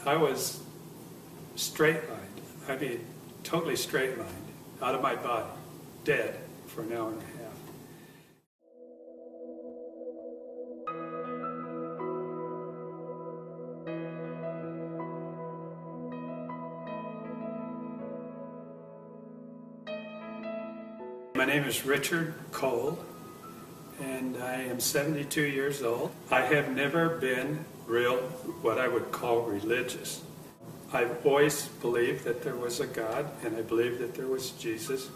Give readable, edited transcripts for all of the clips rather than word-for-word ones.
I was straight-lined. I mean, totally straight-lined, out of my body, dead for an hour and a half. My name is Richard Cole, and I am 72 years old. I have never been what I would call religious. I've always believed that there was a God, and I believed that there was Jesus,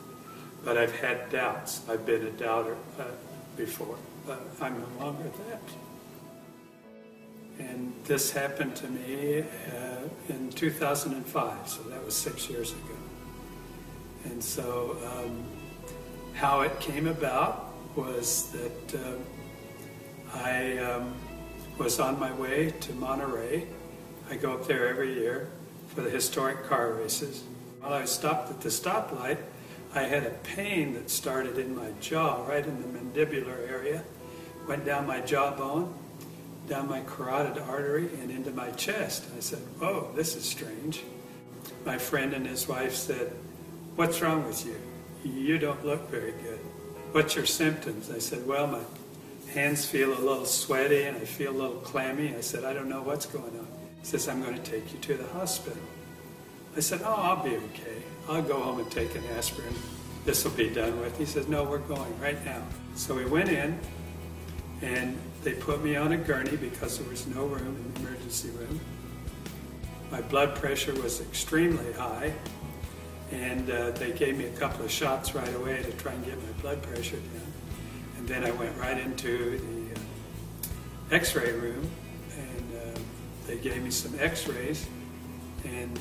but I've had doubts. I've been a doubter before, but I'm no longer that. And this happened to me in 2005, so that was 6 years ago. And so how it came about was that I was on my way to Monterey. I go up there every year for the historic car races. While I stopped at the stoplight, I had a pain that started in my jaw, right in the mandibular area, went down my jawbone, down my carotid artery, and into my chest. I said, "Whoa, this is strange." My friend and his wife said, "What's wrong with you? You don't look very good. What's your symptoms?" I said, "Well, my hands feel a little sweaty and I feel a little clammy." I said, "I don't know what's going on." He says, "I'm going to take you to the hospital." I said, "Oh, I'll be okay. I'll go home and take an aspirin. This will be done with." He says, "No, we're going right now." So we went in and they put me on a gurney because there was no room in the emergency room. My blood pressure was extremely high, and they gave me a couple of shots right away to try and get my blood pressure down. And then I went right into the x-ray room, and they gave me some x-rays, and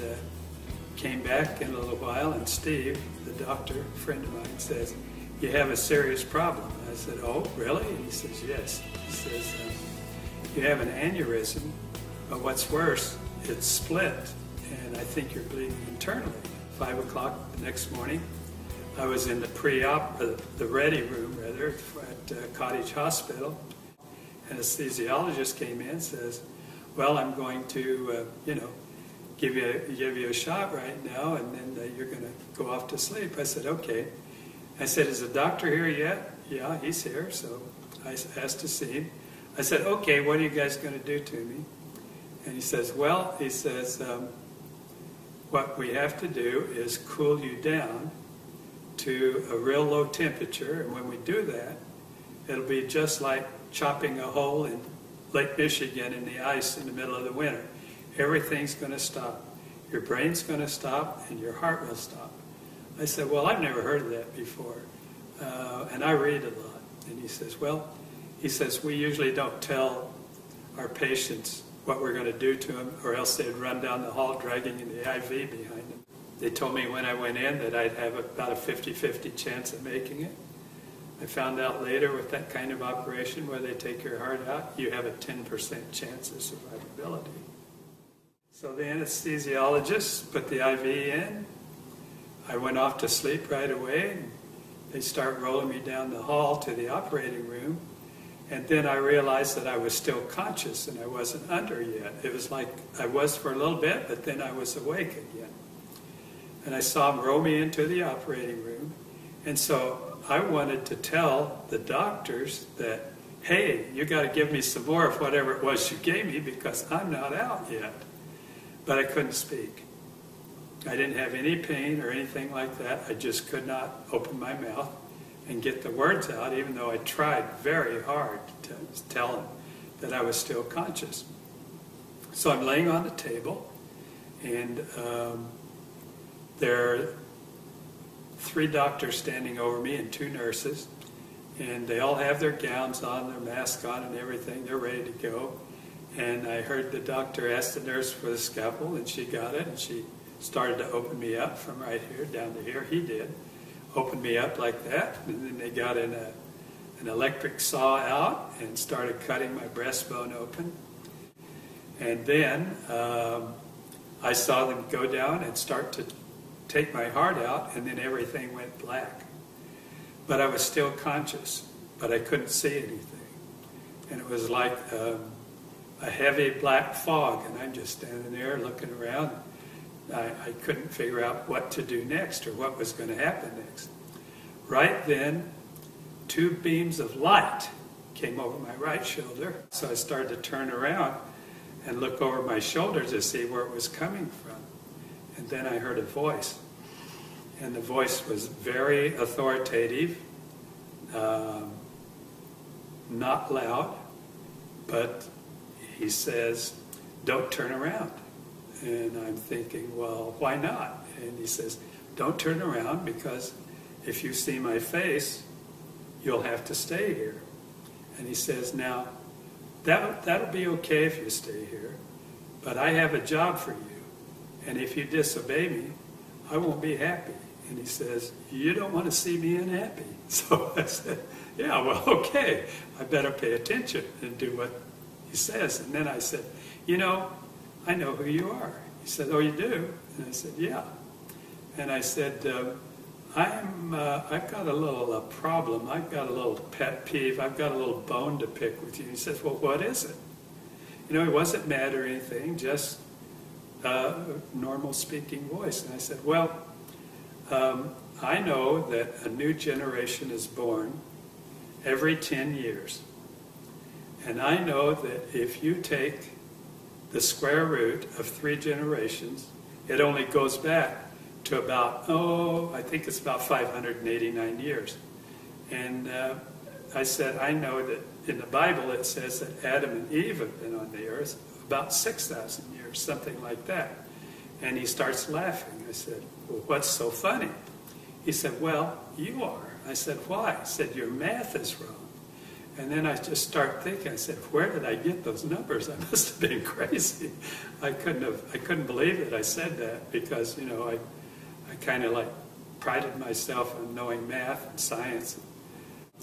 came back in a little while, and Steve, the doctor, a friend of mine, says, "You have a serious problem." I said, "Oh, really?" And he says, "Yes." He says, "You have an aneurysm, but what's worse, it's split, and I think you're bleeding internally." 5 o'clock the next morning, I was in the ready room rather, at Cottage Hospital. An anesthesiologist came in and says, "Well, I'm going to, give you a shot right now, and then you're going to go off to sleep." I said, "Okay." I said, "Is the doctor here yet?" "Yeah, he's here." So I asked to see him. I said, "Okay, what are you guys going to do to me?" And he says, "What we have to do is cool you down to a real low temperature, and when we do that, it'll be just like chopping a hole in Lake Michigan in the ice in the middle of the winter. Everything's going to stop. Your brain's going to stop, and your heart will stop." I said, "Well, I've never heard of that before, and I read a lot." And he says, "We usually don't tell our patients what we're going to do to them, or else they'd run down the hall dragging in the IV behind them." They told me when I went in that I'd have about a 50-50 chance of making it. I found out later with that kind of operation where they take your heart out, you have a 10% chance of survivability. So the anesthesiologist put the IV in. I went off to sleep right away, and they start rolling me down the hall to the operating room. And then I realized that I was still conscious and I wasn't under yet. It was like I was for a little bit, but then I was awake again. And I saw them roll me into the operating room. And so I wanted to tell the doctors that, "Hey, you got to give me some more of whatever it was you gave me because I'm not out yet." But I couldn't speak. I didn't have any pain or anything like that. I just could not open my mouth and get the words out, even though I tried very hard to tell them that I was still conscious. So I'm laying on the table, and there are 3 doctors standing over me and 2 nurses, and they all have their gowns on, their masks on and everything. They're ready to go. And I heard the doctor ask the nurse for the scalpel, and she got it, and she started to open me up from right here down to here. He did. Opened me up like that, and then they got an electric saw out and started cutting my breastbone open. And then I saw them go down and start to take my heart out, and then everything went black. But I was still conscious, but I couldn't see anything. And it was like a heavy black fog, and I'm just standing there looking around. I couldn't figure out what to do next or what was going to happen next. Right then, two beams of light came over my right shoulder, so I started to turn around and look over my shoulder to see where it was coming from. And then I heard a voice, and the voice was very authoritative, not loud, but he says, "Don't turn around." And I'm thinking, well, why not? And he says, "Don't turn around, because if you see my face, you'll have to stay here." And he says, "Now, that'll be okay if you stay here, but I have a job for you, and if you disobey me, I won't be happy." And he says, "You don't want to see me unhappy." So I said, "Yeah, well, okay, I better pay attention and do what he says." And then I said, "You know, I know who you are." He said, "Oh, you do?" And I said, "Yeah." And I said, I've got a little problem. I've got a little pet peeve. I've got a little bone to pick with you." He says, "Well, what is it?" You know, he wasn't mad or anything, just a normal speaking voice. And I said, "Well, I know that a new generation is born every 10 years. And I know that if you take the square root of 3 generations, it only goes back to about, I think it's about 589 years. And I said, I know that in the Bible it says that Adam and Eve have been on the earth about 6,000 years, something like that." And he starts laughing. I said, "Well, what's so funny?" He said, "Well, you are." I said, "Why?" He said, "Your math is wrong." And then I just start thinking, I said, where did I get those numbers? I must have been crazy. I couldn't believe that I said that, because, you know, I kind of like prided myself on knowing math and science.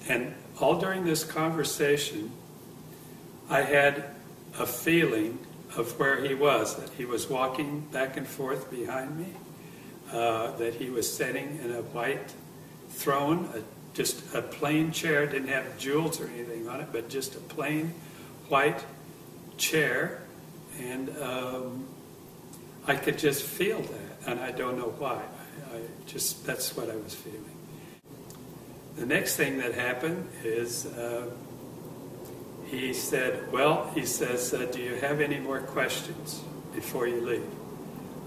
And all during this conversation, I had a feeling of where he was, that he was walking back and forth behind me, that he was sitting in a white throne, just a plain chair, didn't have jewels or anything on it, but just a plain white chair. And I could just feel that, and I don't know why. That's what I was feeling. The next thing that happened is he said, "Do you have any more questions before you leave?"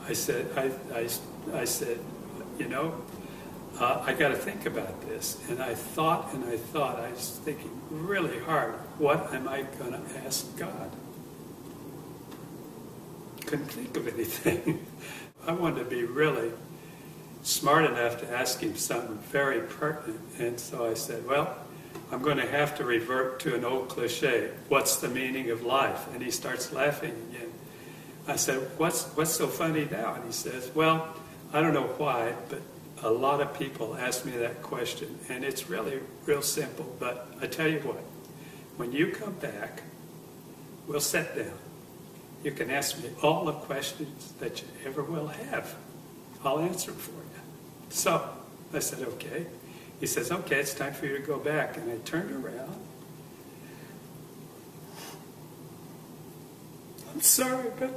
I said, "You know, I got to think about this." And I thought, I was thinking really hard, what am I going to ask God? Couldn't think of anything. I wanted to be really smart enough to ask him something very pertinent. And so I said, well, I'm going to have to revert to an old cliche. What's the meaning of life? And he starts laughing again. I said, what's so funny now? And he says, well, I don't know why, but a lot of people ask me that question, and it's really real simple. But I tell you what, when you come back, we'll sit down. You can ask me all the questions that you ever will have. I'll answer them for you. So I said, okay. He says, okay, it's time for you to go back. And I turned around. I'm sorry, but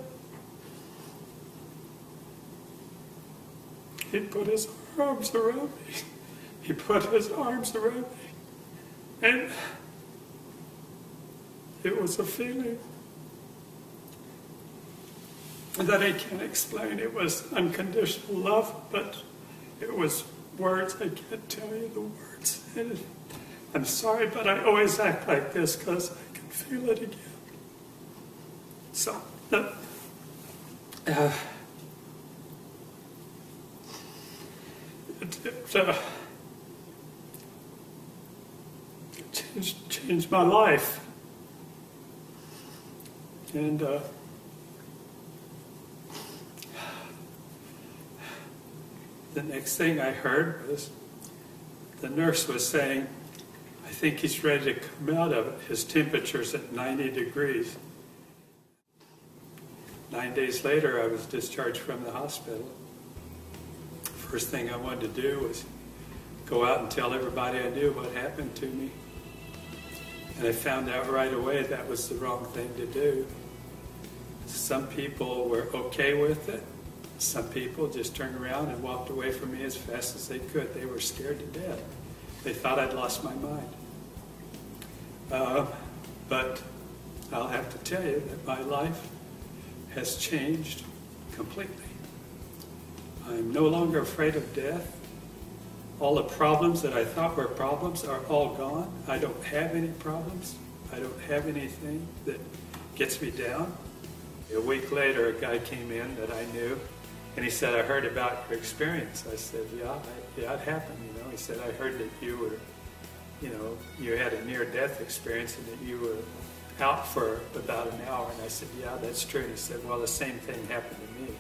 he put his arms around me. He put his arms around me. And it was a feeling that I can't explain. It was unconditional love, but it was words. I can't tell you the words. And I'm sorry, but I always act like this because I can feel it again. So, it changed my life. And the next thing I heard was the nurse was saying, I think he's ready to come out of it. His temperature's at 90 degrees. 9 days later, I was discharged from the hospital. First thing I wanted to do was go out and tell everybody I knew what happened to me. And I found out right away that was the wrong thing to do. Some people were okay with it. Some people just turned around and walked away from me as fast as they could. They were scared to death. They thought I'd lost my mind. But I'll have to tell you that my life has changed completely. I'm no longer afraid of death. All the problems that I thought were problems are all gone. I don't have any problems. I don't have anything that gets me down. A week later, a guy came in that I knew, and he said, I heard about your experience. I said, yeah, it happened, you know. He said, I heard that you were, you know, you had a near-death experience and that you were out for about an hour. And I said, yeah, that's true. And he said, well, the same thing happened to me.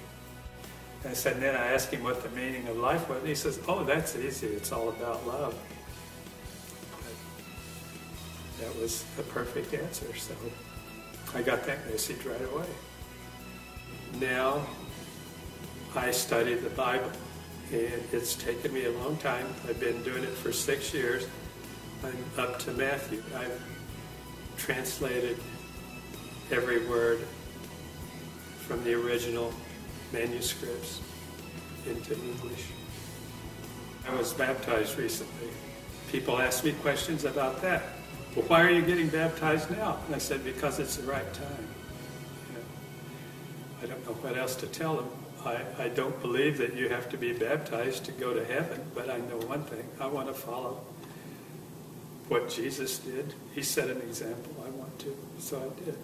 And I said, and then I asked him what the meaning of life was. And he says, oh, that's easy. It's all about love. But that was the perfect answer. So I got that message right away. Now I study the Bible. And it's taken me a long time. I've been doing it for 6 years. I'm up to Matthew. I've translated every word from the original manuscripts into English. I was baptized recently. People ask me questions about that. Well, why are you getting baptized now? And I said, because it's the right time. You know, I don't know what else to tell them. I don't believe that you have to be baptized to go to heaven, but I know one thing. I want to follow what Jesus did. He set an example. I want to, so I did.